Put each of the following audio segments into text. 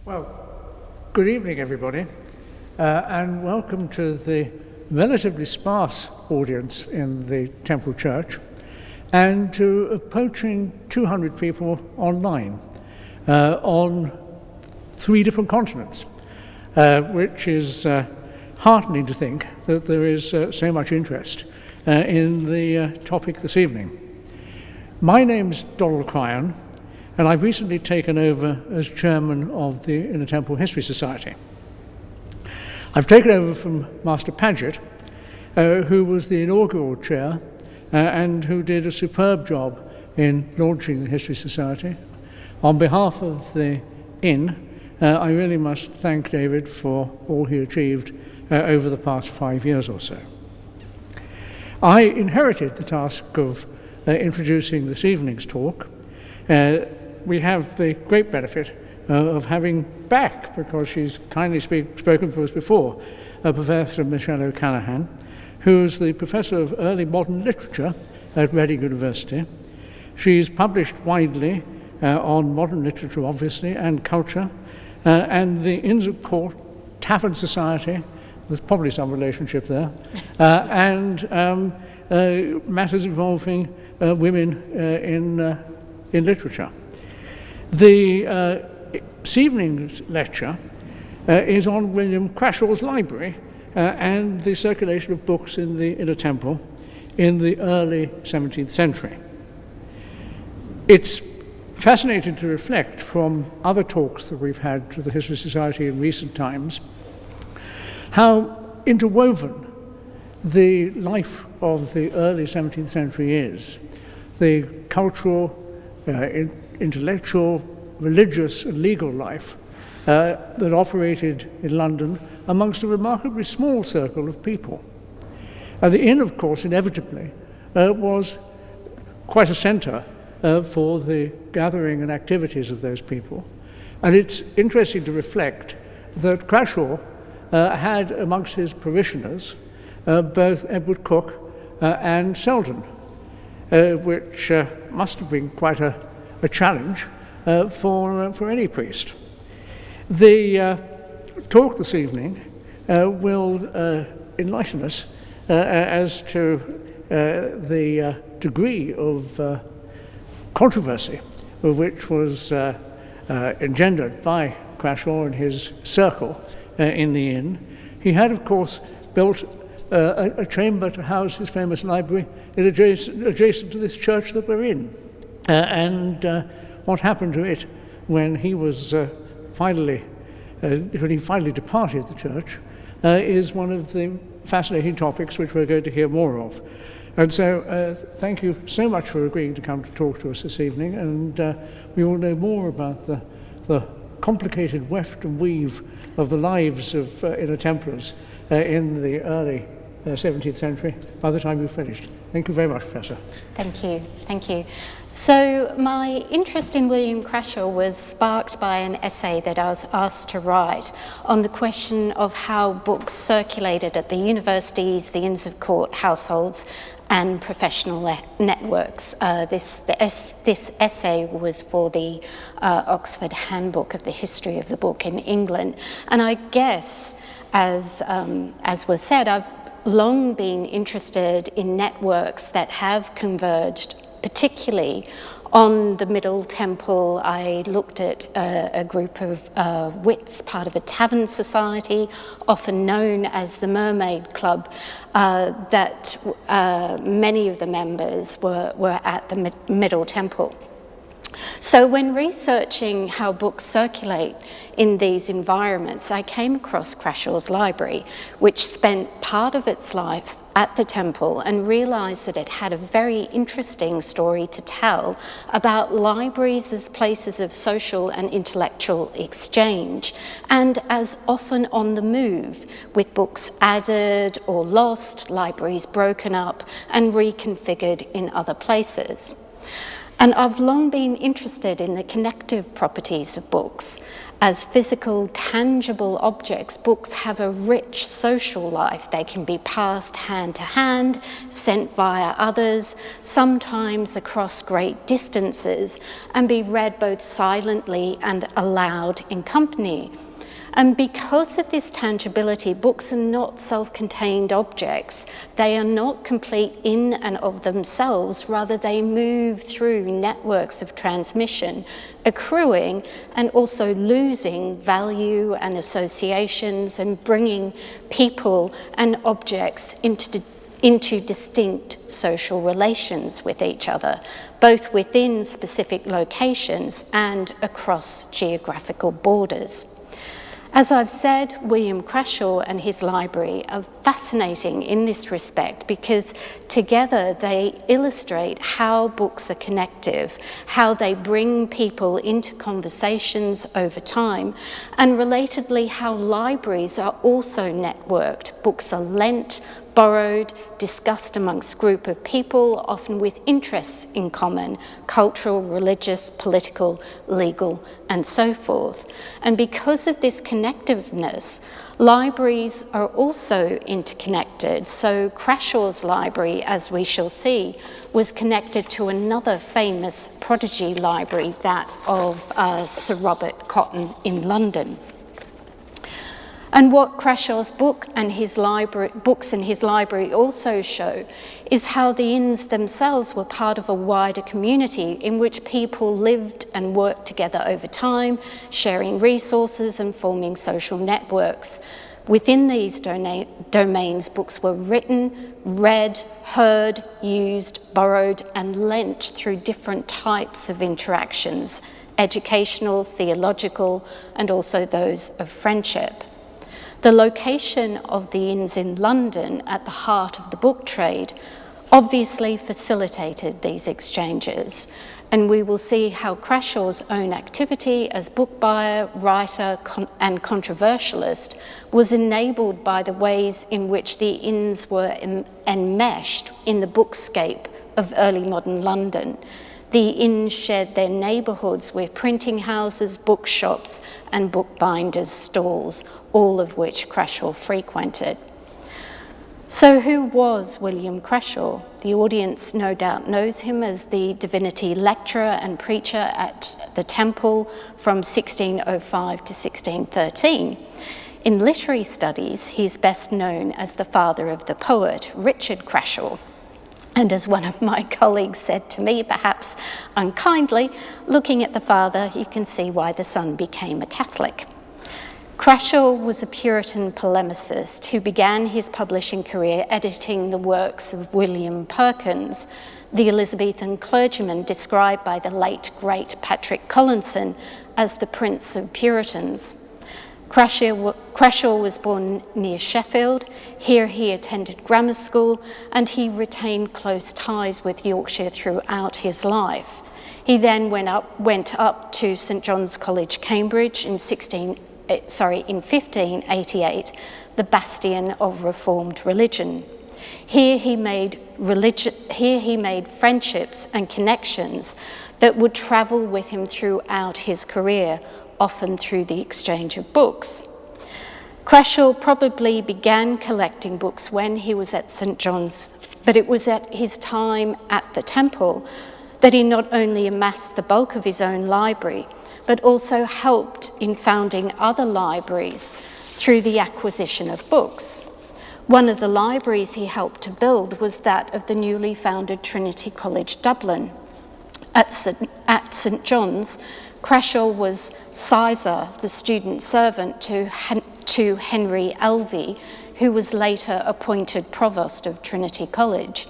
Well, good evening, everybody, and welcome to the relatively sparse audience in the Temple Church and to approaching 200 people online on 3 different continents, which is heartening to think that there is so much interest in the topic this evening. My name's Donald Cryan, and I've recently taken over as chairman of the Inner Temple History Society. I've taken over from Master Paget, who was the inaugural chair and who did a superb job in launching the History Society. On behalf of the Inn, I really must thank David for all he achieved over the past 5 years or so. I inherited the task of introducing this evening's talk. We have the great benefit of having back, because she's kindly spoken for us before, Professor Michelle O'Callaghan, who's the Professor of Early Modern Literature at Reading University. She's published widely on modern literature, obviously, and culture, and the Inns of Court, Tavern Society, there's probably some relationship there, and matters involving women in literature. The this evening's lecture is on William Crashawes Library and the circulation of books in the Inner Temple in the early 17th century. It's fascinating to reflect from other talks that we've had to the History Society in recent times how interwoven the life of the early 17th century is. The cultural, intellectual, religious and legal life that operated in London amongst a remarkably small circle of people. The Inn, of course, inevitably was quite a centre for the gathering and activities of those people. And it's interesting to reflect that Crashawe had amongst his parishioners both Edward Cook and Selden, which must have been quite a challenge for any priest. The talk this evening will enlighten us as to the degree of controversy which was engendered by Crashawe and his circle in the inn. He had, of course, built a chamber to house his famous library adjacent to this church that we're in. What happened to it when he was finally departed the church is one of the fascinating topics which we're going to hear more of. And so thank you so much for agreeing to come to talk to us this evening, and we will know more about the complicated weft and weave of the lives of Inner Templars in the early 17th century by the time you've finished. Thank you very much, Professor. Thank you, thank you. So my interest in William Crashawe was sparked by an essay that I was asked to write on the question of how books circulated at the universities, the Inns of Court, households, and professional networks. This essay was for the Oxford Handbook of the History of the Book in England. And I guess, as was said, I've long been interested in networks that have converged, particularly on the Middle Temple. I looked at a group of wits, part of a tavern society, often known as the Mermaid Club, that many of the members were at the Middle Temple. So when researching how books circulate in these environments, I came across Crashawes Library, which spent part of its life at the temple, and realised that it had a very interesting story to tell about libraries as places of social and intellectual exchange, and as often on the move, with books added or lost, libraries broken up and reconfigured in other places. And I've long been interested in the connective properties of books. As physical, tangible objects, books have a rich social life. They can be passed hand to hand, sent via others, sometimes across great distances, and be read both silently and aloud in company. And because of this tangibility, books are not self-contained objects. They are not complete in and of themselves. Rather, they move through networks of transmission, accruing and also losing value and associations, and bringing people and objects into distinct social relations with each other, both within specific locations and across geographical borders. As I've said, William Crashawe and his library are fascinating in this respect because together they illustrate how books are connective, how they bring people into conversations over time, and relatedly how libraries are also networked. Books are lent, borrowed, discussed amongst a group of people, often with interests in common, cultural, religious, political, legal, and so forth. And because of this connectiveness, libraries are also interconnected. So Crashawes Library, as we shall see, was connected to another famous prodigy library, that of Sir Robert Cotton in London. And what Crashaw's books and his library also show is how the inns themselves were part of a wider community in which people lived and worked together over time, sharing resources and forming social networks. Within these domains, books were written, read, heard, used, borrowed, and lent through different types of interactions: educational, theological, and also those of friendship. The location of the inns in London, at the heart of the book trade, obviously facilitated these exchanges, and we will see how Crashaw's own activity as book buyer, writer, and controversialist was enabled by the ways in which the inns were enmeshed in the bookscape of early modern London. The inns shared their neighbourhoods with printing houses, bookshops, and bookbinders' stalls, all of which Crashawe frequented. So who was William Crashawe? The audience no doubt knows him as the divinity lecturer and preacher at the Temple from 1605 to 1613. In literary studies, he's best known as the father of the poet, Richard Crashawe. And as one of my colleagues said to me, perhaps unkindly, looking at the father, you can see why the son became a Catholic. Crashawe was a Puritan polemicist who began his publishing career editing the works of William Perkins, the Elizabethan clergyman described by the late, great Patrick Collinson as the Prince of Puritans. Crashawe was born near Sheffield. Here he attended grammar school, and he retained close ties with Yorkshire throughout his life. He then went up to St John's College, Cambridge in 1588, the bastion of Reformed religion. Here he made friendships and connections that would travel with him throughout his career, often through the exchange of books. Crashawe probably began collecting books when he was at St John's, but it was at his time at the Temple that he not only amassed the bulk of his own library, but also helped in founding other libraries through the acquisition of books. One of the libraries he helped to build was that of the newly founded Trinity College, Dublin. At St John's, Crashawe was Sizer, the student servant to Henry Elvey, who was later appointed Provost of Trinity College.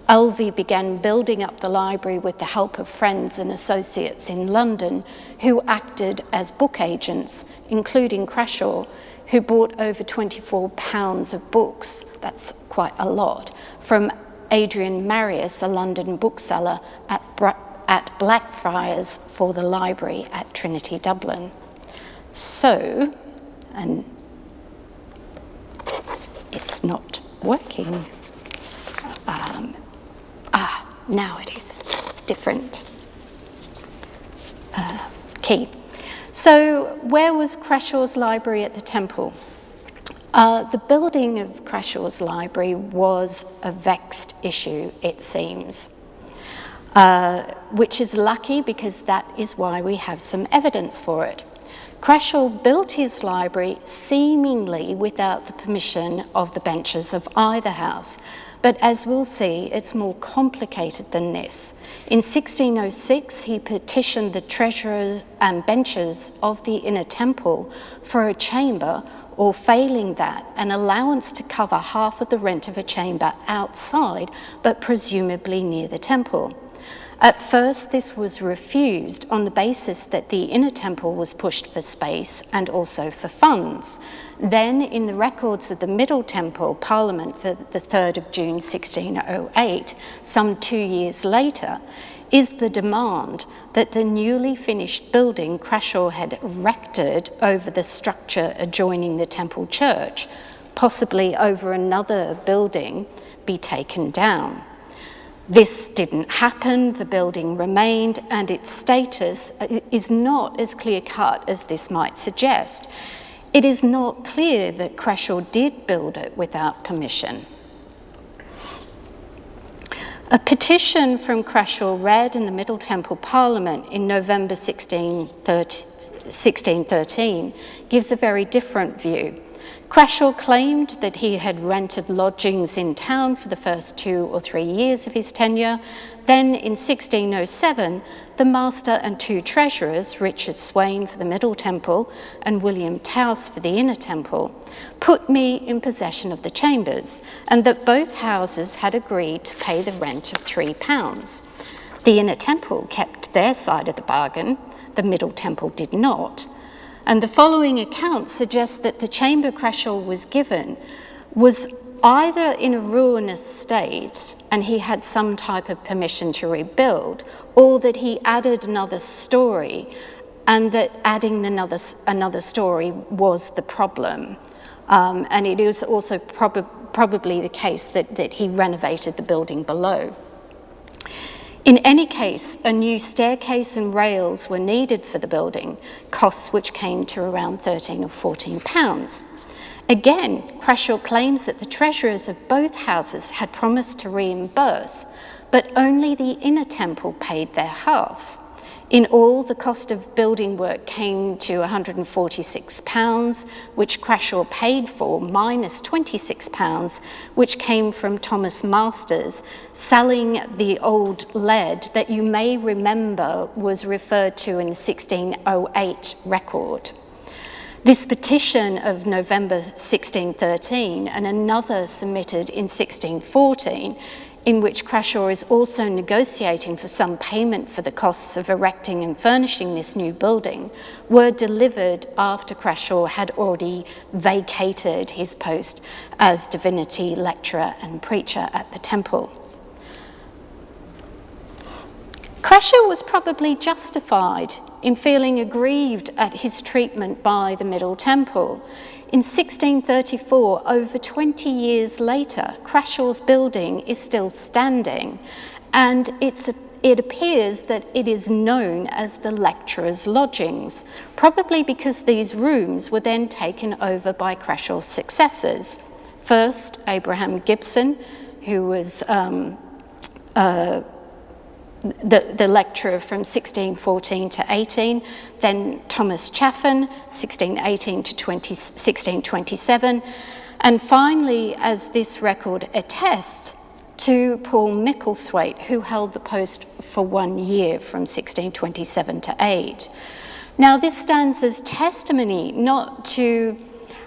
Elvey began building up the library with the help of friends and associates in London who acted as book agents, including Crashawe, who bought over £24 of books, that's quite a lot, from Adrian Marius, a London bookseller, at Blackfriars for the library at Trinity Dublin. So, and it's not working. Now it is different. key. So where was Crashawes Library at the temple? The building of Crashawes Library was a vexed issue, it seems, which is lucky because that is why we have some evidence for it. Crashawe built his library seemingly without the permission of the benchers of either house, but as we'll see, it's more complicated than this. In 1606, he petitioned the treasurers and benchers of the inner temple for a chamber, or failing that, an allowance to cover half of the rent of a chamber outside, but presumably near the temple. At first, this was refused on the basis that the inner temple was pushed for space and also for funds. Then, in the records of the Middle Temple Parliament for the 3rd of June 1608, some 2 years later, is the demand that the newly finished building Crashawe had erected over the structure adjoining the temple church, possibly over another building, be taken down. This didn't happen, the building remained, and its status is not as clear-cut as this might suggest. It is not clear that Crashawe did build it without permission. A petition from Crashawe read in the Middle Temple Parliament in November 1613 gives a very different view. Crashawe claimed that he had rented lodgings in town for the first 2 or 3 years of his tenure. Then in 1607, the master and 2 treasurers, Richard Swain for the Middle Temple and William Towse for the Inner Temple, put me in possession of the chambers, and that both houses had agreed to pay the rent of £3. The Inner Temple kept their side of the bargain, the Middle Temple did not. And the following account suggests that the chamber Crashawe was given was either in a ruinous state and he had some type of permission to rebuild, or that he added another story and that adding another story was the problem. And it is also probably the case that he renovated the building below. In any case, a new staircase and rails were needed for the building, costs which came to around £13 or £14. Again, Crashawe claims that the treasurers of both houses had promised to reimburse, but only the Inner Temple paid their half. In all, the cost of building work came to £146, which Crashawe paid for, minus £26, which came from Thomas Masters, selling the old lead that you may remember was referred to in the 1608 record. This petition of November 1613 and another submitted in 1614, in which Crashawe is also negotiating for some payment for the costs of erecting and furnishing this new building, were delivered after Crashawe had already vacated his post as divinity lecturer and preacher at the temple. Crashawe was probably justified in feeling aggrieved at his treatment by the Middle Temple. In 1634, over 20 years later, Crashawe's building is still standing, and it appears that it is known as the lecturer's lodgings, probably because these rooms were then taken over by Crashawe's successors. First, Abraham Gibson, who was the lecturer from 1614 to 18, then Thomas Chaffin, 1618 to 1627, and finally, as this record attests, to Paul Micklethwaite, who held the post for 1 year from 1627 to 8. Now, this stands as testimony not to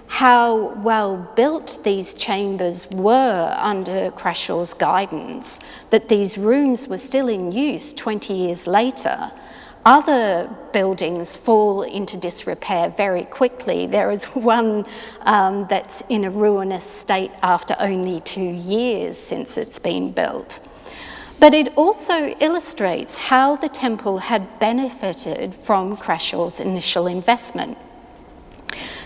how well built these chambers were under Crashawe's guidance, that these rooms were still in use 20 years later. Other buildings fall into disrepair very quickly. There is one that's in a ruinous state after only 2 years since it's been built. But it also illustrates how the temple had benefited from Crashawe's initial investment.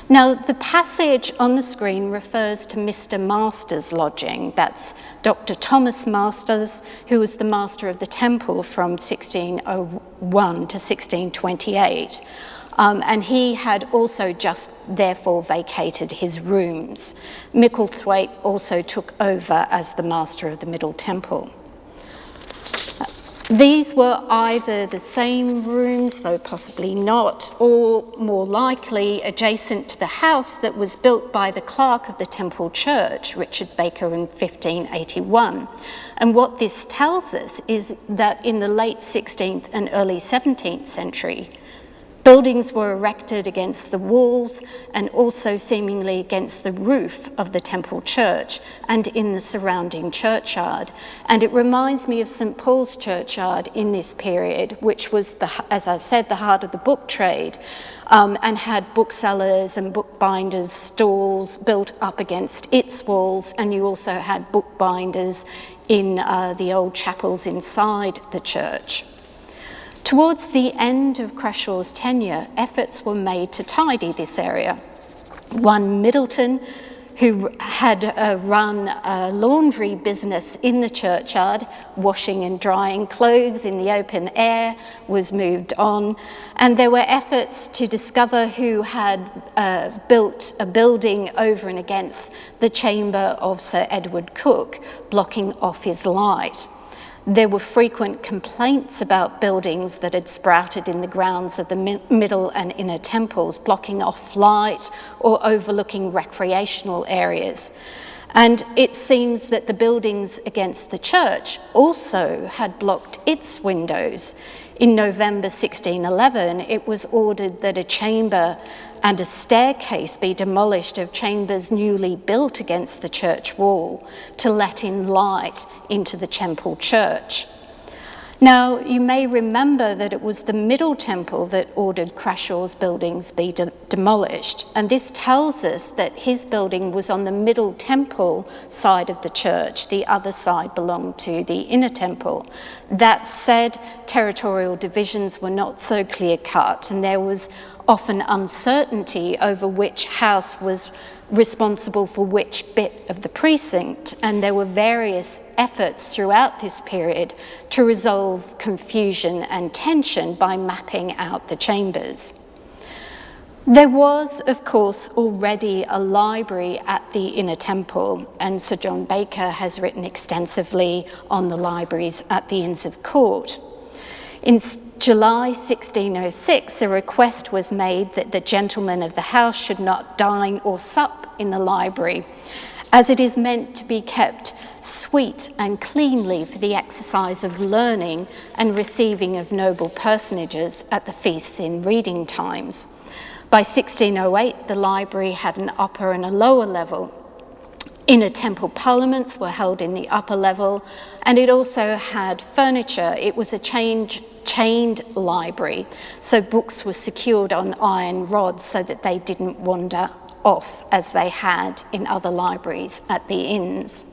Now, the passage on the screen refers to Mr. Masters' lodging. That's Dr. Thomas Masters, who was the master of the temple from 1601 to 1628. And he had also just therefore vacated his rooms. Micklethwaite also took over as the master of the Middle Temple. These were either the same rooms, though possibly not, or more likely adjacent to the house that was built by the clerk of the Temple Church, Richard Baker, in 1581. And what this tells us is that in the late 16th and early 17th century, buildings were erected against the walls and also seemingly against the roof of the Temple Church and in the surrounding churchyard. And it reminds me of St. Paul's churchyard in this period, which was, as I've said, the heart of the book trade, and had booksellers and bookbinders' stalls built up against its walls, and you also had bookbinders in the old chapels inside the church. Towards the end of Crashaw's tenure, efforts were made to tidy this area. One Middleton, who had run a laundry business in the churchyard, washing and drying clothes in the open air, was moved on. And there were efforts to discover who had built a building over and against the chamber of Sir Edward Coke, blocking off his light. There were frequent complaints about buildings that had sprouted in the grounds of the middle and inner temples, blocking off light or overlooking recreational areas. And it seems that the buildings against the church also had blocked its windows. In November 1611, it was ordered that a chamber and a staircase be demolished of chambers newly built against the church wall to let in light into the Temple Church. Now, you may remember that it was the Middle Temple that ordered Crashaw's buildings be demolished, and this tells us that his building was on the Middle Temple side of the church. The other side belonged to the Inner Temple. That said, territorial divisions were not so clear-cut, and there was often uncertainty over which house was responsible for which bit of the precinct, and there were various efforts throughout this period to resolve confusion and tension by mapping out the chambers. There was, of course, already a library at the Inner Temple, and Sir John Baker has written extensively on the libraries at the Inns of Court. In July 1606, a request was made that the gentlemen of the house should not dine or sup in the library, as it is meant to be kept sweet and cleanly for the exercise of learning and receiving of noble personages at the feasts in reading times. By 1608, the library had an upper and a lower level. Inner Temple parliaments were held in the upper level, and it also had furniture. It was a chained library, so books were secured on iron rods so that they didn't wander off as they had in other libraries at the inns.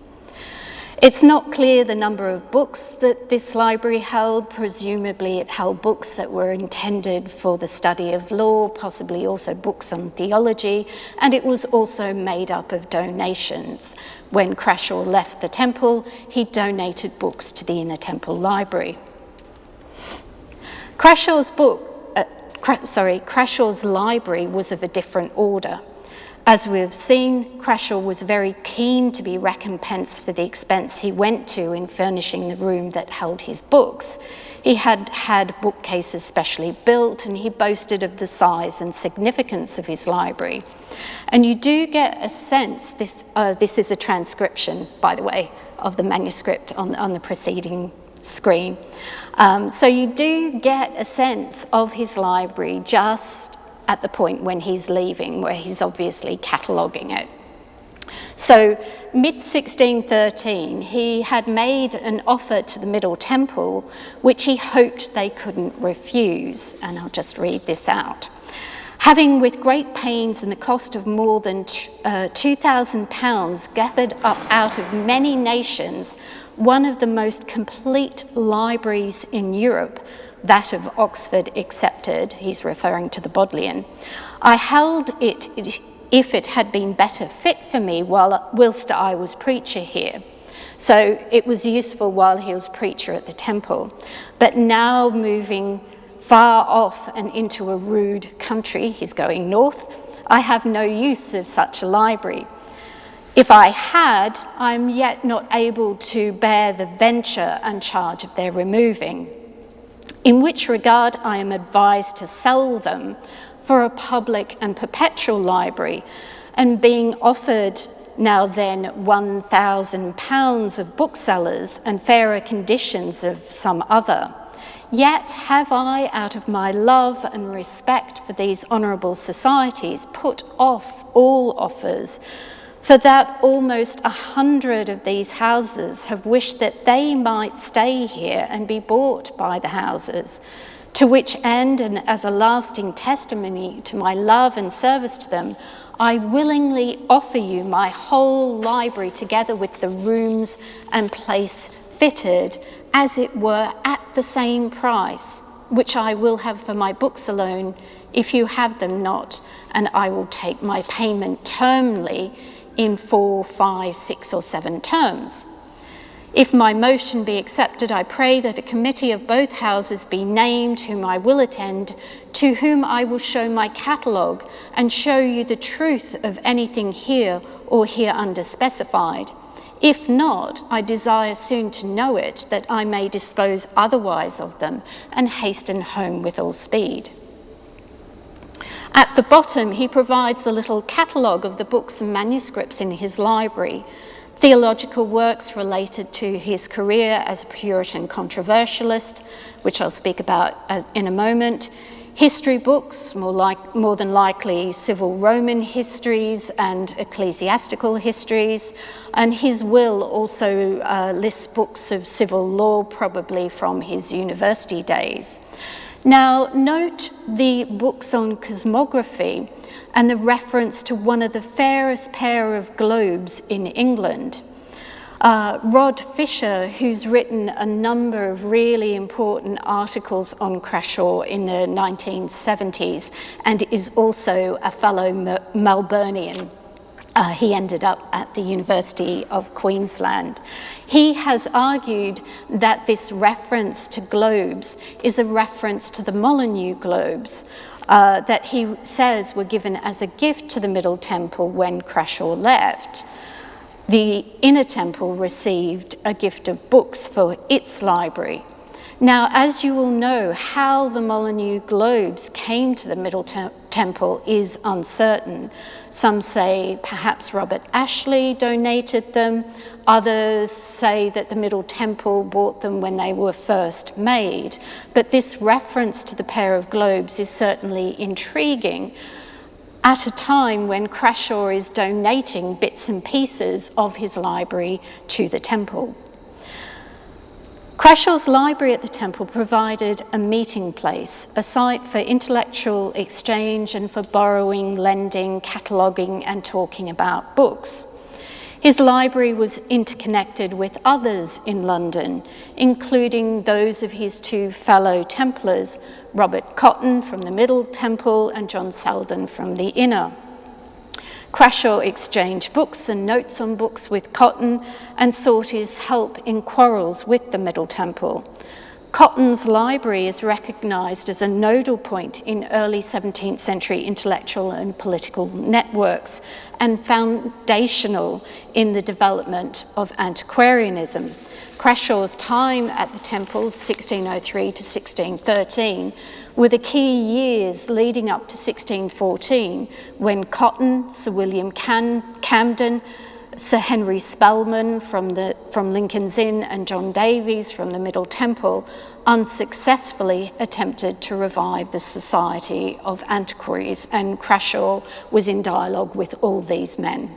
It's not clear the number of books that this library held. Presumably it held books that were intended for the study of law, possibly also books on theology, and it was also made up of donations. When Crashawe left the temple, he donated books to the Inner Temple Library. Crashaw's library was of a different order. As we have seen, Crashawe was very keen to be recompensed for the expense he went to in furnishing the room that held his books. He had had bookcases specially built, and he boasted of the size and significance of his library. And you do get a sense, this is a transcription, by the way, of the manuscript on the preceding screen. So you do get a sense of his library just at the point when he's leaving, where he's obviously cataloguing it. So mid-1613, he had made an offer to the Middle Temple, which he hoped they couldn't refuse, and I'll just read this out. Having with great pains and the cost of more than £2,000 gathered up out of many nations one of the most complete libraries in Europe, that of Oxford excepted. He's referring to the Bodleian. I held it if it had been better fit for me whilst I was preacher here. So it was useful while he was preacher at the temple. But now moving far off and into a rude country, he's going north, I have no use of such a library. If I had, I am yet not able to bear the venture and charge of their removing, in which regard I am advised to sell them for a public and perpetual library, and being offered now then £1,000 of booksellers and fairer conditions of some other. Yet have I, out of my love and respect for these honourable societies, put off all offers, for that almost 100 of these houses have wished that they might stay here and be bought by the houses, to which end, and as a lasting testimony to my love and service to them, I willingly offer you my whole library together with the rooms and place fitted, as it were, at the same price, which I will have for my books alone, if you have them not, and I will take my payment termly in 4, 5, 6, or 7 terms. If my motion be accepted, I pray that a committee of both houses be named, whom I will attend, to whom I will show my catalogue and show you the truth of anything here or hereunder specified. If not, I desire soon to know it, that I may dispose otherwise of them and hasten home with all speed. At the bottom, he provides a little catalogue of the books and manuscripts in his library, theological works related to his career as a Puritan controversialist, which I'll speak about in a moment, history books, more than likely civil Roman histories and ecclesiastical histories, and his will also lists books of civil law, probably from his university days. Now, note the books on cosmography and the reference to one of the fairest pair of globes in England. Rod Fisher, who's written a number of really important articles on Crashawe in the 1970s and is also a fellow Melburnian. He ended up at the University of Queensland. He has argued that this reference to globes is a reference to the Molyneux globes that he says were given as a gift to the Middle Temple when Crashawe left. The Inner Temple received a gift of books for its library. Now, as you will know, how the Molyneux globes came to the Middle Temple is uncertain. Some say perhaps Robert Ashley donated them. Others say that the Middle Temple bought them when they were first made. But this reference to the pair of globes is certainly intriguing at a time when Crashawe is donating bits and pieces of his library to the temple. Crashawes Library at the temple provided a meeting place, a site for intellectual exchange and for borrowing, lending, cataloguing and talking about books. His library was interconnected with others in London, including those of his 2 fellow Templars, Robert Cotton from the Middle Temple and John Selden from the Inner. Crashawe exchanged books and notes on books with Cotton and sought his help in quarrels with the Middle Temple. Cotton's library is recognised as a nodal point in early 17th century intellectual and political networks and foundational in the development of antiquarianism. Crashawe's time at the temples, 1603 to 1613, were the key years leading up to 1614, when Cotton, Sir William Camden, Sir Henry Spelman from Lincoln's Inn and John Davies from the Middle Temple unsuccessfully attempted to revive the Society of Antiquaries, and Crashawe was in dialogue with all these men.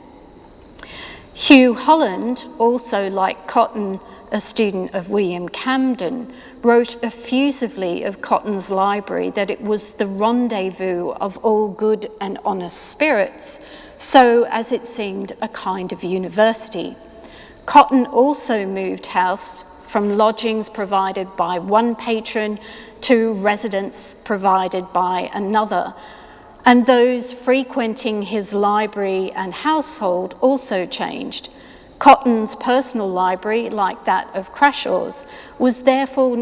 Hugh Holland, also like Cotton, a student of William Camden, wrote effusively of Cotton's library that it was the rendezvous of all good and honest spirits, so as it seemed a kind of university. Cotton also moved house from lodgings provided by one patron to residence provided by another, and those frequenting his library and household also changed. Cotton's personal library, like that of Crashaw's, was therefore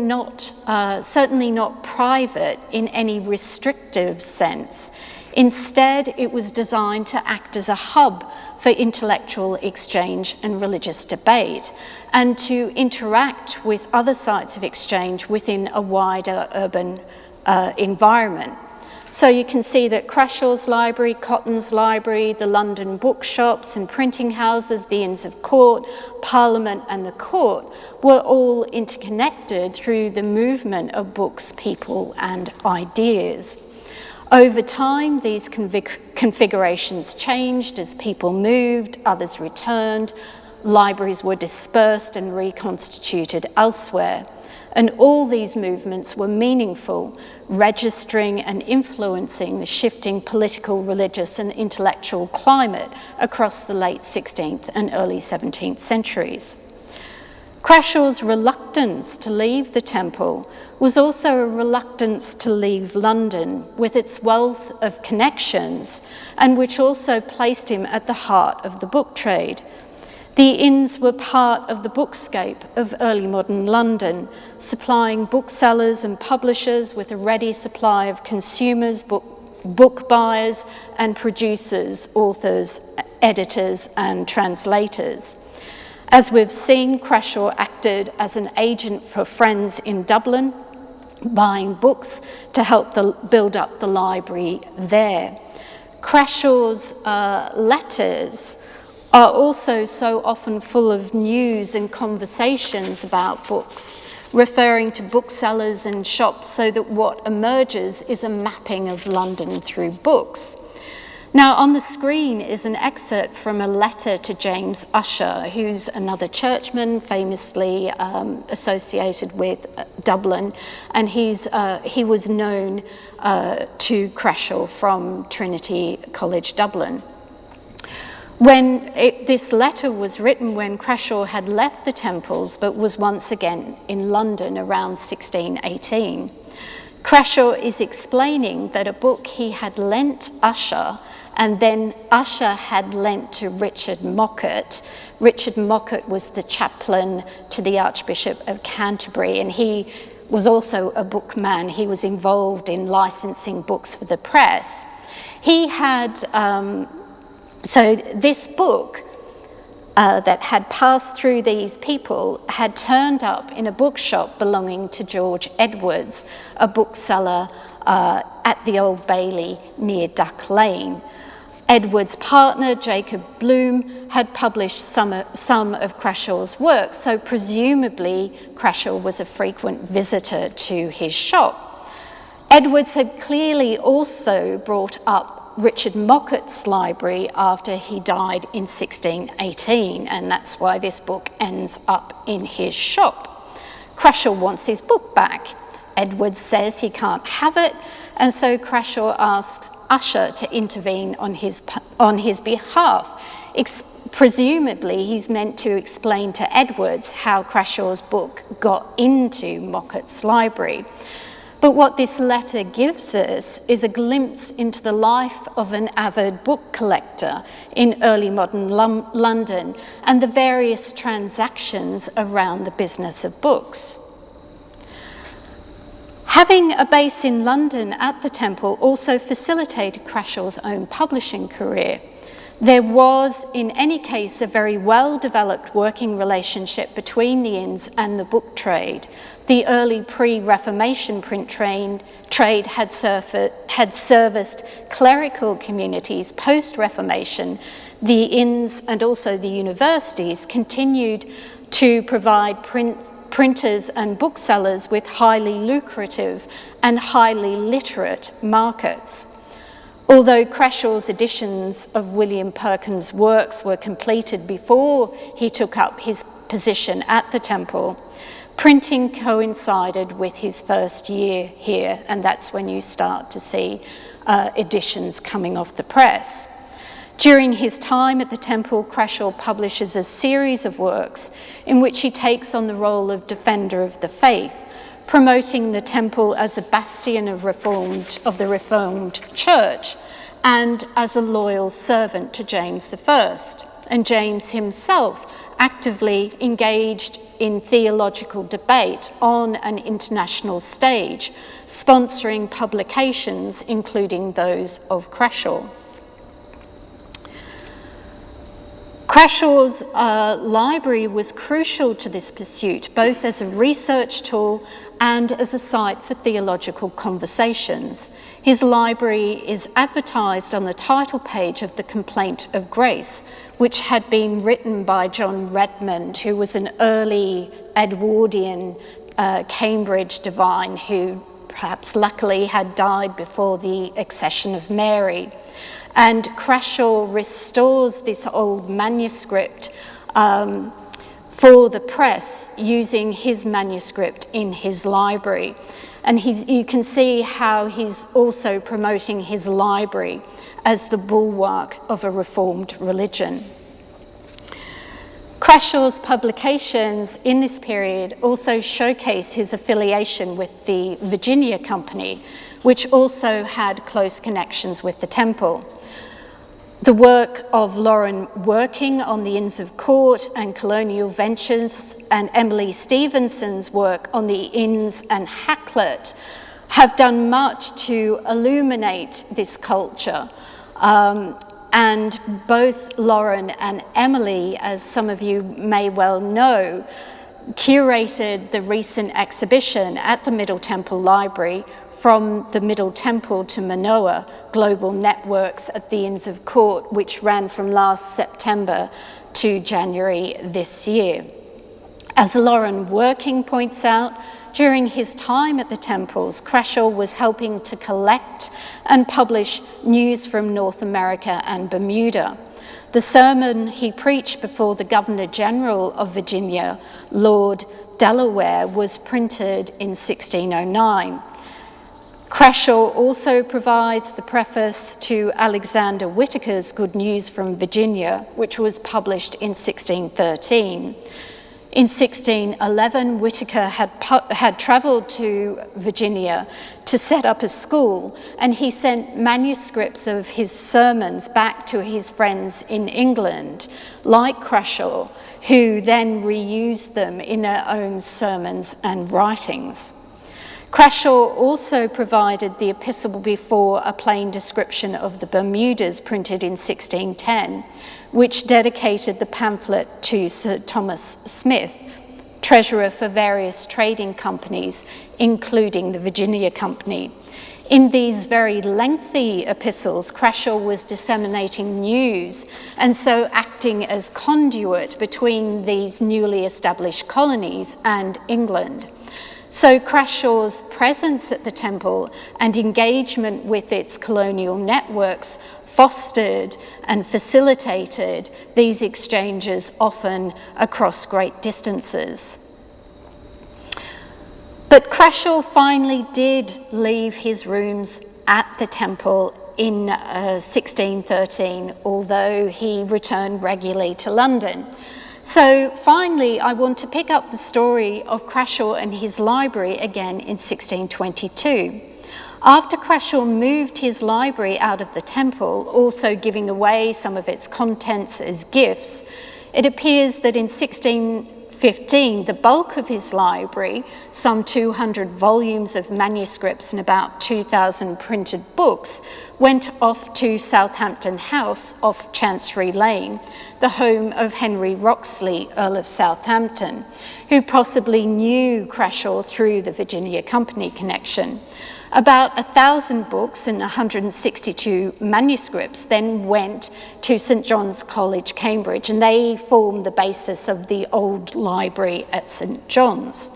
certainly not private in any restrictive sense. Instead, it was designed to act as a hub for intellectual exchange and religious debate, and to interact with other sites of exchange within a wider urban environment. So you can see that Crashawes Library, Cotton's Library, the London bookshops and printing houses, the Inns of Court, Parliament and the Court were all interconnected through the movement of books, people and ideas. Over time, these configurations changed as people moved, others returned, libraries were dispersed and reconstituted elsewhere. And all these movements were meaningful, registering and influencing the shifting political, religious and intellectual climate across the late 16th and early 17th centuries. Crashaw's reluctance to leave the temple was also a reluctance to leave London with its wealth of connections, and which also placed him at the heart of the book trade. The inns were part of the bookscape of early modern London, supplying booksellers and publishers with a ready supply of consumers, book buyers and producers, authors, editors and translators. As we've seen, Crashawe acted as an agent for friends in Dublin, buying books to help build up the library there. Crashaw's letters are also so often full of news and conversations about books, referring to booksellers and shops, so that what emerges is a mapping of London through books. Now, on the screen is an excerpt from a letter to James Ussher, who's another churchman famously associated with Dublin, and he was known to Crashawe from Trinity College Dublin. This letter was written when Crashawe had left the temples but was once again in London around 1618. Crashawe is explaining that a book he had lent Ussher and then Ussher had lent to Richard Mockett. Richard Mockett was the chaplain to the Archbishop of Canterbury, and he was also a bookman. He was involved in licensing books for the press. He had, so this book that had passed through these people had turned up in a bookshop belonging to George Edwards, a bookseller at the Old Bailey near Duck Lane. Edwards' partner, Jacob Bloom, had published some of Crashaw's work, so presumably Crashawe was a frequent visitor to his shop. Edwards had clearly also brought up Richard Mockett's library after he died in 1618, and that's why this book ends up in his shop. Crashawe wants his book back. Edwards says he can't have it, and so Crashawe asks Ussher to intervene on his behalf. Presumably, he's meant to explain to Edwards how Crashaw's book got into Mockett's library. But what this letter gives us is a glimpse into the life of an avid book collector in early modern London and the various transactions around the business of books. Having a base in London at the Temple also facilitated Crashaw's own publishing career. There was, in any case, a very well-developed working relationship between the inns and the book trade. The early pre-Reformation print trade had serviced clerical communities. Post-Reformation, the inns and also the universities continued to provide printers and booksellers with highly lucrative and highly literate markets. Although Crashaw's editions of William Perkins' works were completed before he took up his position at the Temple, printing coincided with his first year here, and that's when you start to see editions coming off the press. During his time at the temple, Crashawe publishes a series of works in which he takes on the role of defender of the faith, promoting the temple as a bastion of the Reformed Church and as a loyal servant to James I. And James himself actively engaged in theological debate on an international stage, sponsoring publications including those of Crashawe. Crashawes Library was crucial to this pursuit, both as a research tool and as a site for theological conversations. His library is advertised on the title page of the Complaint of Grace, which had been written by John Redmond, who was an early Edwardian Cambridge divine who perhaps luckily had died before the accession of Mary. And Crashawe restores this old manuscript for the press using his manuscript in his library. And you can see how he's also promoting his library as the bulwark of a reformed religion. Crashawe's publications in this period also showcase his affiliation with the Virginia Company, which also had close connections with the temple. The work of Lauren Working on the Inns of Court and Colonial Ventures and Emily Stevenson's work on the Inns and Hacklet have done much to illuminate this culture. And both Lauren and Emily, as some of you may well know, curated the recent exhibition at the Middle Temple Library, From the Middle Temple to Manoa, Global Networks at the Inns of Court, which ran from last September to January this year. As Lauren Working points out, during his time at the temples, Crashawe was helping to collect and publish news from North America and Bermuda. The sermon he preached before the Governor General of Virginia, Lord Delaware, was printed in 1609. Crashawe also provides the preface to Alexander Whitaker's Good News from Virginia, which was published in 1613. In 1611, Whitaker had travelled to Virginia to set up a school, and he sent manuscripts of his sermons back to his friends in England, like Crashawe, who then reused them in their own sermons and writings. Crashawe also provided the epistle before a plain description of the Bermudas, printed in 1610, which dedicated the pamphlet to Sir Thomas Smith, treasurer for various trading companies, including the Virginia Company. In these very lengthy epistles, Crashawe was disseminating news and so acting as conduit between these newly established colonies and England. So Crashawe's presence at the temple and engagement with its colonial networks fostered and facilitated these exchanges, often across great distances. But Crashawe finally did leave his rooms at the temple in 1613, although he returned regularly to London. So finally, I want to pick up the story of Crashawe and his library again in 1622. After Crashawe moved his library out of the temple, also giving away some of its contents as gifts, it appears that in 1615, the bulk of his library, some 200 volumes of manuscripts and about 2,000 printed books, went off to Southampton House off Chancery Lane, the home of Henry Wroxley, Earl of Southampton, who possibly knew Crashawe through the Virginia Company connection. About 1,000 books and 162 manuscripts then went to St John's College, Cambridge, and they form the basis of the old library at St John's.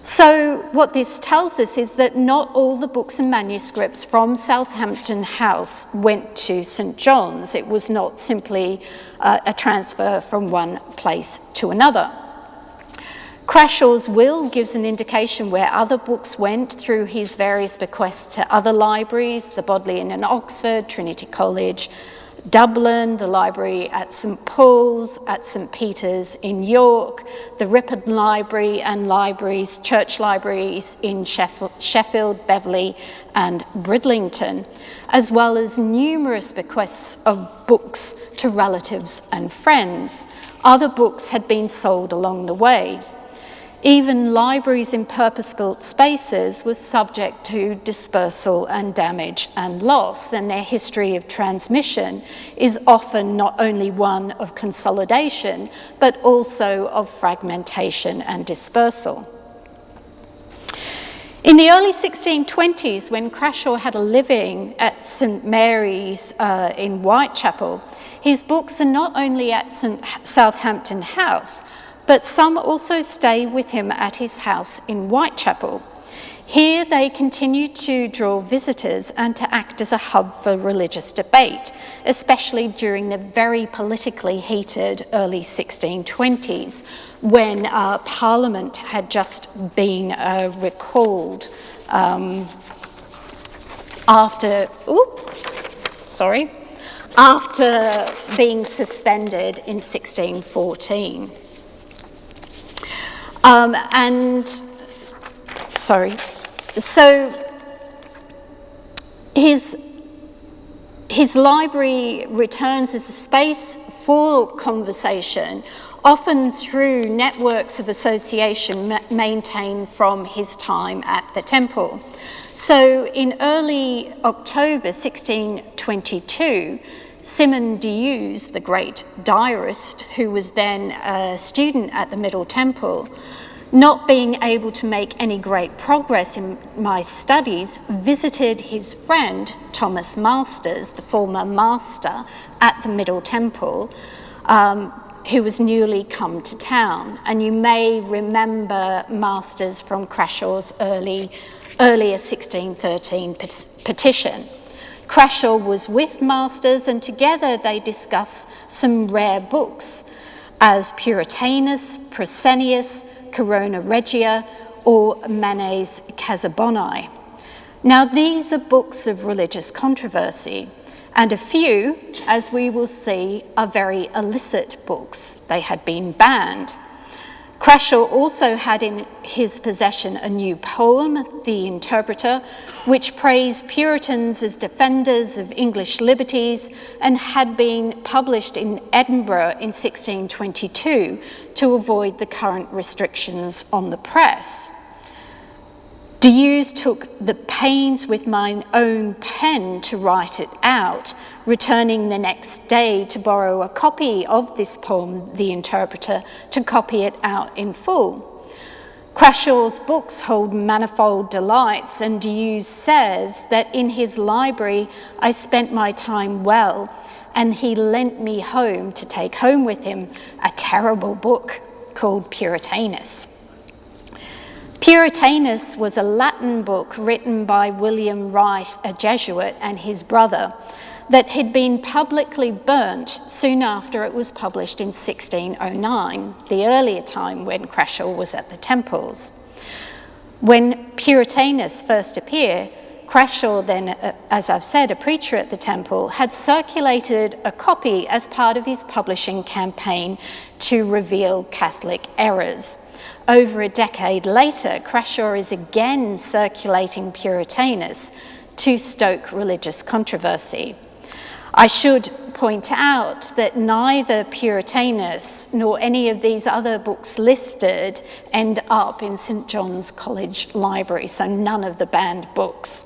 So what this tells us is that not all the books and manuscripts from Southampton House went to St John's. It was not simply a transfer from one place to another. Crashawe's will gives an indication where other books went through his various bequests to other libraries, the Bodleian in Oxford, Trinity College, Dublin, the library at St Paul's, at St Peter's in York, the Ripon Library and church libraries in Sheffield, Beverley and Bridlington, as well as numerous bequests of books to relatives and friends. Other books had been sold along the way. Even libraries in purpose-built spaces were subject to dispersal and damage and loss, and their history of transmission is often not only one of consolidation, but also of fragmentation and dispersal. In the early 1620s, when Crashawe had a living at St Mary's in Whitechapel, his books are not only at Southampton House, but some also stay with him at his house in Whitechapel. Here they continued to draw visitors and to act as a hub for religious debate, especially during the very politically heated early 1620s, when Parliament had just been recalled after being suspended in 1614. So his library returns as a space for conversation, often through networks of association maintained from his time at the temple. So in early October 1622, Simon D'Ewes, the great diarist, who was then a student at the Middle Temple, not being able to make any great progress in my studies, visited his friend Thomas Masters, the former master at the Middle Temple, who was newly come to town. And you may remember Masters from Crashaw's earlier 1613 petition. Crashawe was with Masters, and together they discuss some rare books as Puritanus, Procenius, Corona Regia, or Manet's Casaboni. Now these are books of religious controversy, and a few, as we will see, are very illicit books. They had been banned. Crashawe also had in his possession a new poem, The Interpreter, which praised Puritans as defenders of English liberties and had been published in Edinburgh in 1622 to avoid the current restrictions on the press. D'Ewes took the pains with mine own pen to write it out, returning the next day to borrow a copy of this poem, The Interpreter, to copy it out in full. Crashaw's books hold manifold delights, and D'Ewes says that in his library I spent my time well, and he lent me home to take home with him a terrible book called Puritanus. Puritanus was a Latin book written by William Wright, a Jesuit, and his brother, that had been publicly burnt soon after it was published in 1609, the earlier time when Crashawe was at the temples. When Puritanus first appeared, Crashawe, then, as I've said, a preacher at the temple, had circulated a copy as part of his publishing campaign to reveal Catholic errors. Over a decade later, Crashawe is again circulating Puritanus to stoke religious controversy. I should point out that neither Puritanus nor any of these other books listed end up in St John's College Library, so none of the banned books.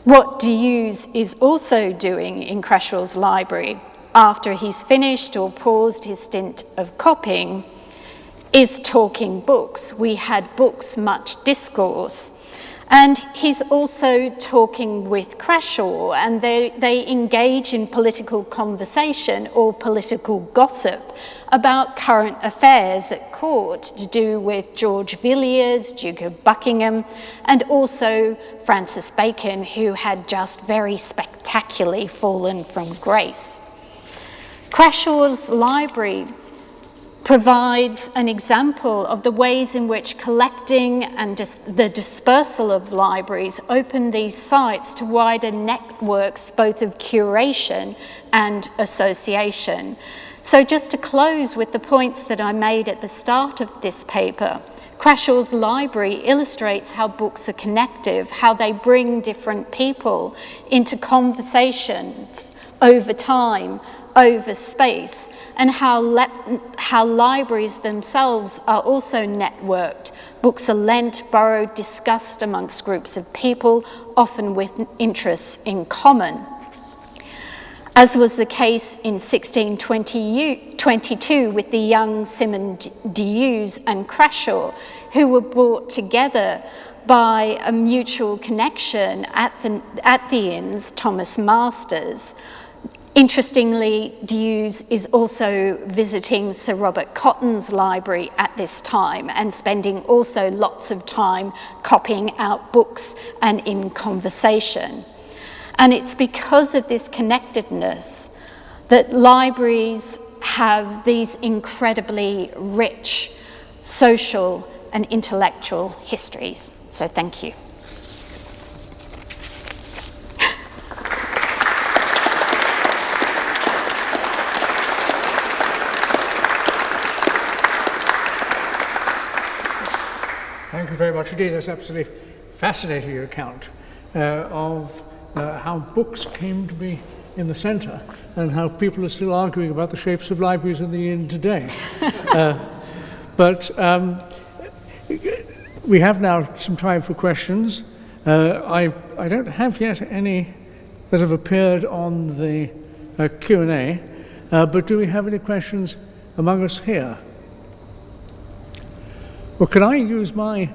What D'Ewes is also doing in Crashaw's library, after he's finished or paused his stint of copying, is talking books. We had books, much discourse. And he's also talking with Crashawe, and they engage in political conversation or political gossip about current affairs at court to do with George Villiers, Duke of Buckingham, and also Francis Bacon, who had just very spectacularly fallen from grace. Crashaw's library provides an example of the ways in which collecting and the dispersal of libraries open these sites to wider networks, both of curation and association. So just to close with the points that I made at the start of this paper, Crashawes Library illustrates how books are connective, how they bring different people into conversations over time, over space, and how libraries themselves are also networked. Books are lent, borrowed, discussed amongst groups of people, often with interests in common. As was the case in 1622 with the young Simon D'Ewes and Crashawe, who were brought together by a mutual connection at the inn's Thomas Masters. Interestingly, D'Ewes is also visiting Sir Robert Cotton's library at this time and spending also lots of time copying out books and in conversation. And it's because of this connectedness that libraries have these incredibly rich social and intellectual histories. So thank you. Thank you very much indeed. That's absolutely fascinating account of how books came to be in the centre and how people are still arguing about the shapes of libraries in the inn today. But we have now some time for questions. I don't have yet any that have appeared on the Q&A, but do we have any questions among us here? Well, can I use my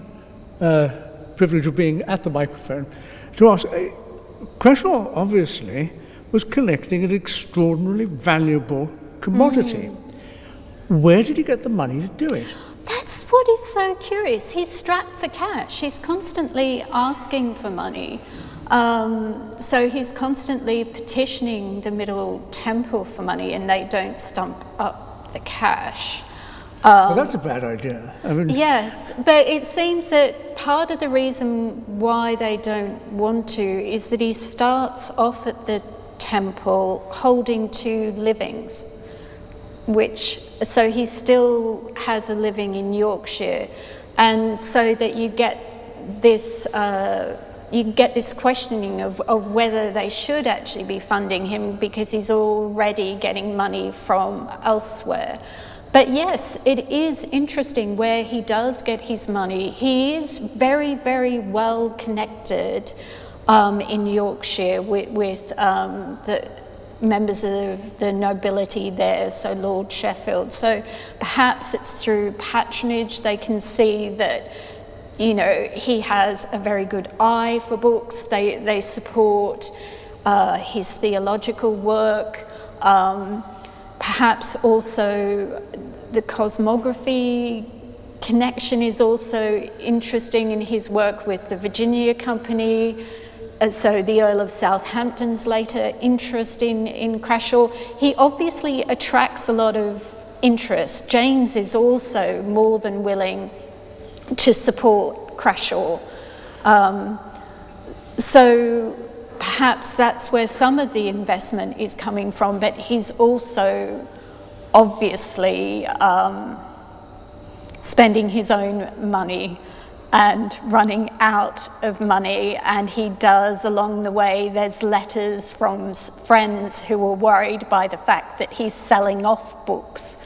privilege of being at the microphone to ask, Crashawe obviously was collecting an extraordinarily valuable commodity. Where did he get the money to do it? That's what is so curious. He's strapped for cash. He's constantly asking for money. So he's constantly petitioning the Middle Temple for money, and they don't stump up the cash. Well, that's a bad idea. I mean, yes, but it seems that part of the reason why they don't want to is that he starts off at the temple holding 2 livings, so he still has a living in Yorkshire, and so that you get this questioning of whether they should actually be funding him because he's already getting money from elsewhere. But yes, it is interesting where he does get his money. He is very, very well connected in Yorkshire with the members of the nobility there, so Lord Sheffield. So perhaps it's through patronage they can see that, you know, he has a very good eye for books. They support his theological work. Perhaps also the cosmography connection is also interesting in his work with the Virginia Company. So the Earl of Southampton's later interest in Crashawe. He obviously attracts a lot of interest. James is also more than willing to support Crashawe. So perhaps that's where some of the investment is coming from, but he's also obviously spending his own money and running out of money, and he does along the way. There's letters from friends who were worried by the fact that he's selling off books.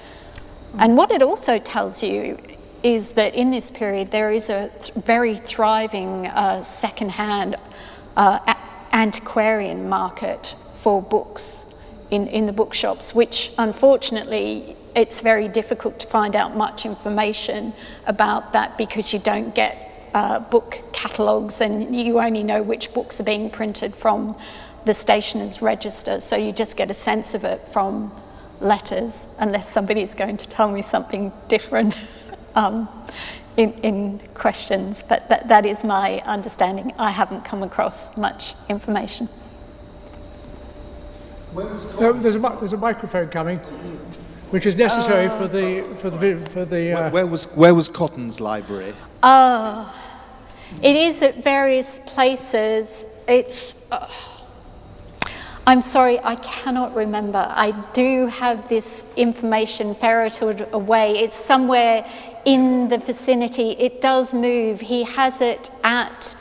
And what it also tells you is that in this period there is a very thriving second-hand antiquarian market for books in the bookshops, which unfortunately it's very difficult to find out much information about that because you don't get book catalogues and you only know which books are being printed from the stationer's register, so you just get a sense of it from letters, unless somebody's going to tell me something different in questions, but that is my understanding. I haven't come across much information. No, there's a microphone coming. which is necessary for the. Where was Cotton's library? It is at various places. It's. I'm sorry, I cannot remember. I do have this information ferreted away. It's somewhere in the vicinity. It does move. He has it at,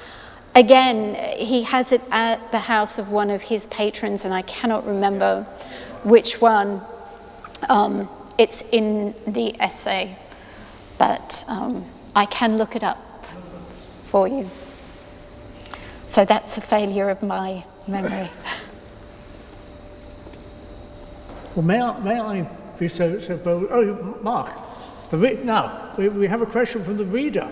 again, he has it at the house of one of his patrons, and I cannot remember which one. It's in the essay, but I can look it up for you. So that's a failure of my memory. Well, may I be so bold? Oh, Mark, now we have a question from the reader.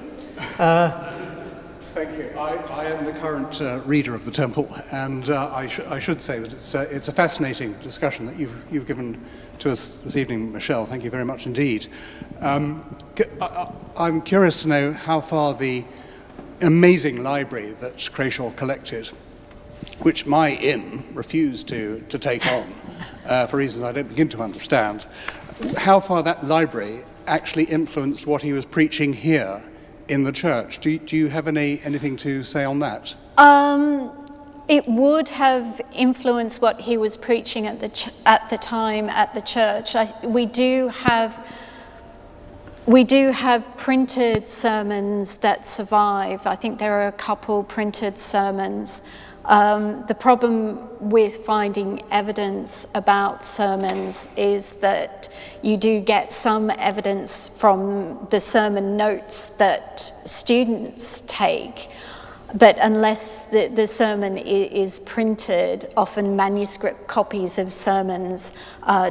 Thank you. I am the current reader of the temple, and I should say that it's a fascinating discussion that you've given to us this evening, Michelle. Thank you very much indeed. I'm curious to know how far the amazing library that Crashawe collected, which my inn refused to take on for reasons I don't begin to understand, how far that library actually influenced what he was preaching here in the church. Do you have anything to say on that? It would have influenced what he was preaching at the time at the church. We do have printed sermons that survive. I think there are a couple printed sermons. The problem with finding evidence about sermons is that you do get some evidence from the sermon notes that students take, but unless the sermon is printed, often manuscript copies of sermons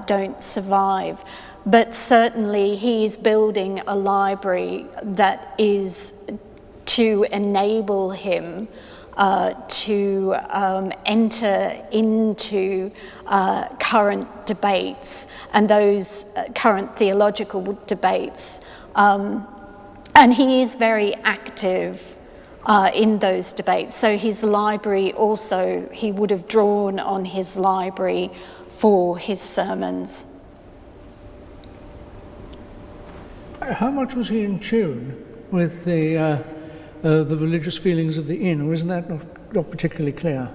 don't survive. But certainly he's building a library that is to enable him to enter into current debates and those current theological debates. And he is very active in those debates. So his library also, he would have drawn on his library for his sermons. How much was he in tune with the religious feelings of the inn, or isn't that not particularly clear?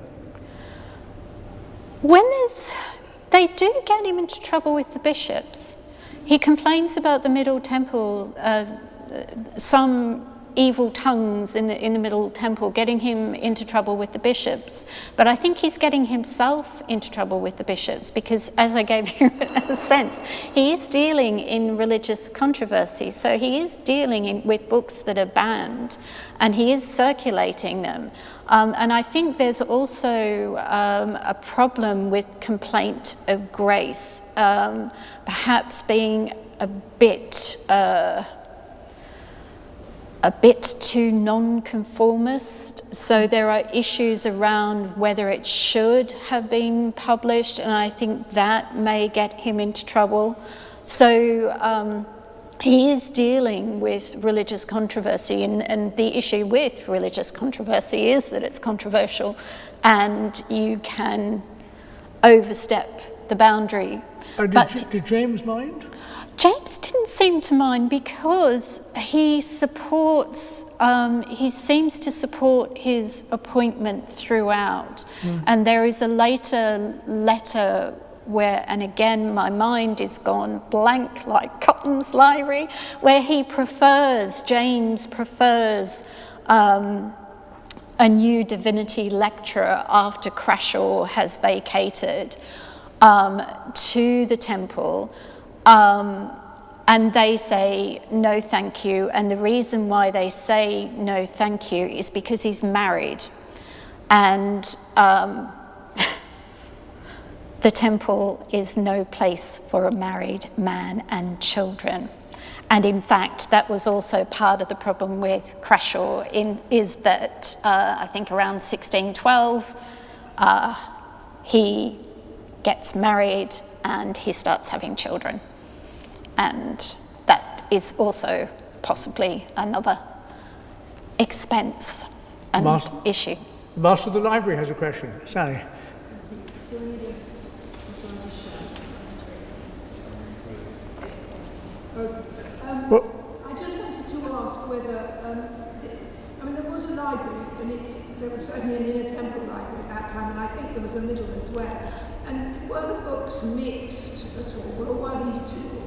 They do get him into trouble with the bishops. He complains about the Middle Temple, some evil tongues in the Middle Temple getting him into trouble with the bishops. But I think he's getting himself into trouble with the bishops because, as I gave you a sense, he is dealing in religious controversy. So he is dealing with books that are banned and he is circulating them. And I think there's also a problem with complaint of grace, perhaps being a bit too non-conformist. So there are issues around whether it should have been published, and I think that may get him into trouble. So he is dealing with religious controversy, and the issue with religious controversy is that it's controversial and you can overstep the boundary. Did James mind? James didn't seem to mind because he supports, he seems to support his appointment throughout. And there is a later letter where, and again my mind is gone blank like Cotton's Library, where James prefers a new divinity lecturer after Crashawe has vacated to the temple. And they say, no, thank you. And the reason why they say no, thank you is because he's married. And the temple is no place for a married man and children. And in fact, that was also part of the problem with Crashawe, is that I think around 1612, he gets married and he starts having children. And that is also possibly another expense and issue. The Master of the Library has a question. Sally. Well, I just wanted to ask whether, there was a library, and there was certainly an inner temple library at that time, and I think there was a middle as well. And were the books mixed at all, or were these two?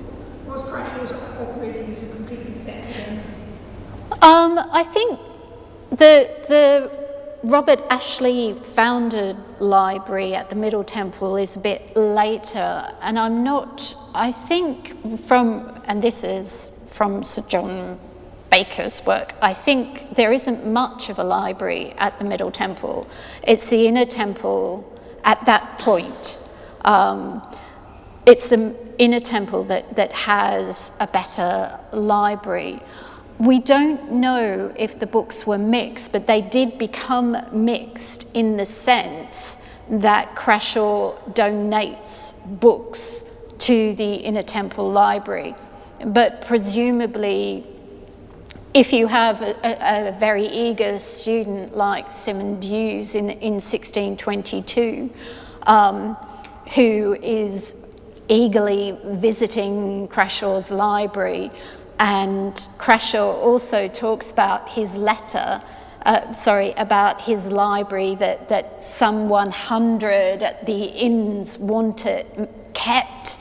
Was Crashawes operating as a completely separate entity? I think the Robert Ashley founded library at the Middle Temple is a bit later, and I think and this is from Sir John Baker's work, I think there isn't much of a library at the Middle Temple. It's the Inner Temple at that point. It's the Inner Temple that has a better library. We don't know if the books were mixed, but they did become mixed in the sense that Crashawe donates books to the Inner Temple Library. But presumably, if you have a very eager student like Simon Hughes in 1622, who is eagerly visiting Crashawes Library, and Crashawe also talks about his about his library that some 100 at the inns wanted kept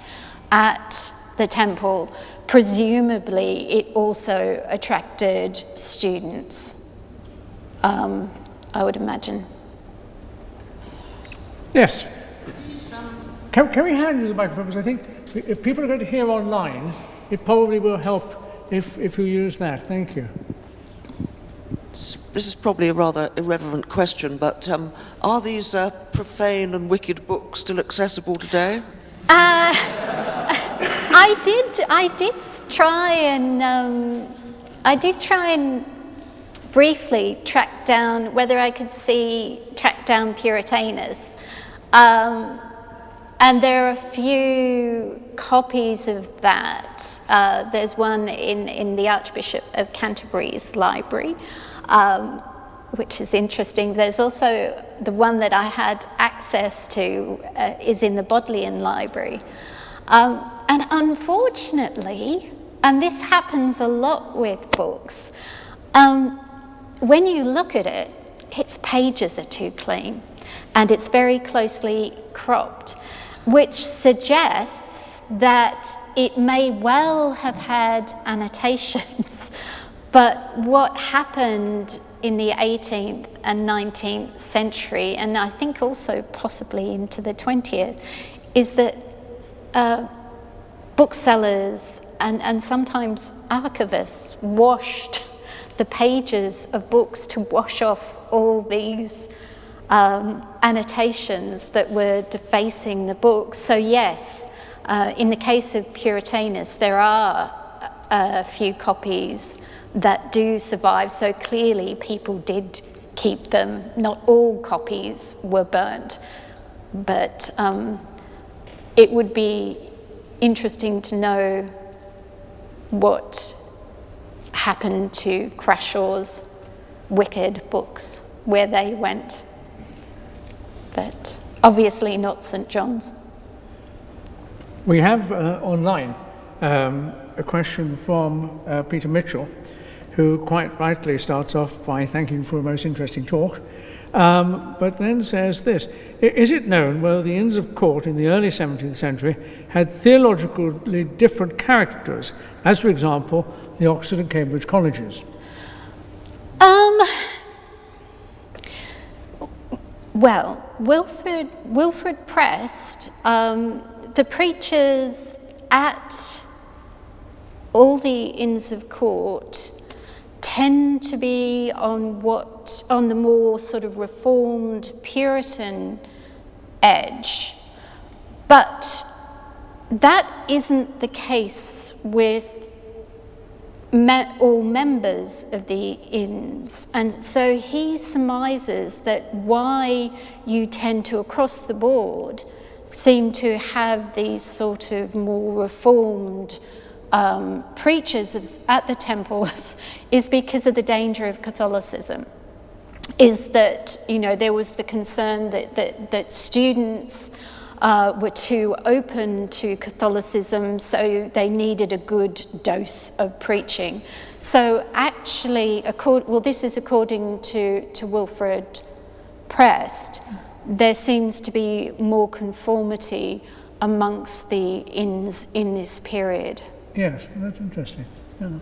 at the temple. Presumably, it also attracted students, I would imagine. Yes. Can we hand you the microphone? Because I think if people are going to hear online, it probably will help if you use that. Thank you. This is probably a rather irreverent question, but are these profane and wicked books still accessible today? I did try and briefly track down whether I could track down Puritanus. And there are a few copies of that. There's one in the Archbishop of Canterbury's library, which is interesting. There's also the one that I had access to is in the Bodleian Library. And unfortunately, and this happens a lot with books, when you look at it, its pages are too clean and it's very closely cropped, which suggests that it may well have had annotations, but what happened in the 18th and 19th century, and I think also possibly into the 20th, is that booksellers and sometimes archivists washed the pages of books to wash off all these annotations that were defacing the books. So yes, in the case of Puritanus, there are a few copies that do survive, so clearly people did keep them. Not all copies were burnt, but it would be interesting to know what happened to Crashaw's wicked books, where they went, but obviously not St. John's. We have online a question from Peter Mitchell, who quite rightly starts off by thanking for a most interesting talk, but then says this: is it known whether the Inns of Court in the early 17th century had theologically different characters, as for example the Oxford and Cambridge colleges? Well, Wilfrid Prest, the preachers at all the Inns of Court tend to be on the more sort of Reformed Puritan edge, but that isn't the case with all members of the inns, and so he surmises that why you tend to, across the board, seem to have these sort of more reformed preachers at the temples is because of the danger of Catholicism. Is that, there was the concern that students were too open to Catholicism, so they needed a good dose of preaching. So actually, this is according to Wilfred Prest, there seems to be more conformity amongst the inns in this period. Yes, that's interesting. Yeah.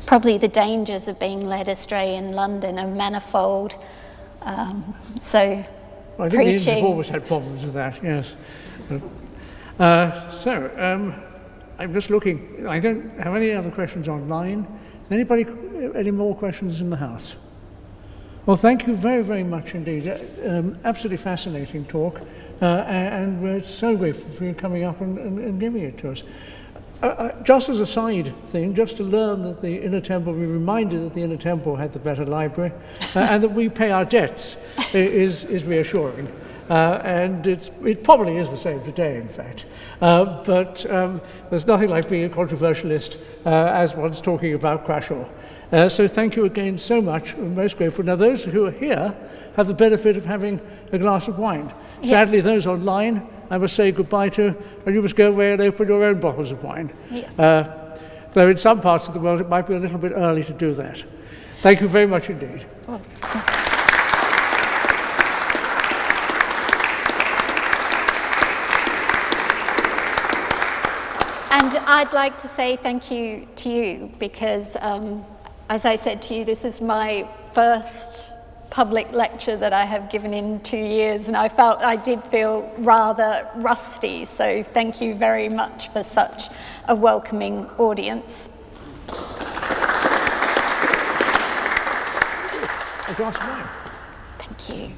Probably the dangers of being led astray in London are manifold. Well, I think the inns have always had problems with that, yes. I'm just looking. I don't have any other questions online. Is anybody, any more questions in the House? Well, thank you very, very much indeed. Absolutely fascinating talk. And we're so grateful for you coming up and giving it to us. Just as a side thing, just to learn that the Inner Temple, we reminded that the Inner Temple had the better library, and that we pay our debts is reassuring. And it probably is the same today, in fact. But there's nothing like being a controversialist as one's talking about Crashawe. So thank you again so much. We're most grateful. Now, those who are here have the benefit of having a glass of wine. Yes. Sadly, those online, I must say goodbye to, and you must go away and open your own bottles of wine. Yes. Though in some parts of the world, it might be a little bit early to do that. Thank you very much indeed. Well, and I'd like to say thank you to you because, as I said to you, this is my first public lecture that I have given in 2 years, and I did feel rather rusty, so thank you very much for such a welcoming audience. A glass of wine. Thank you.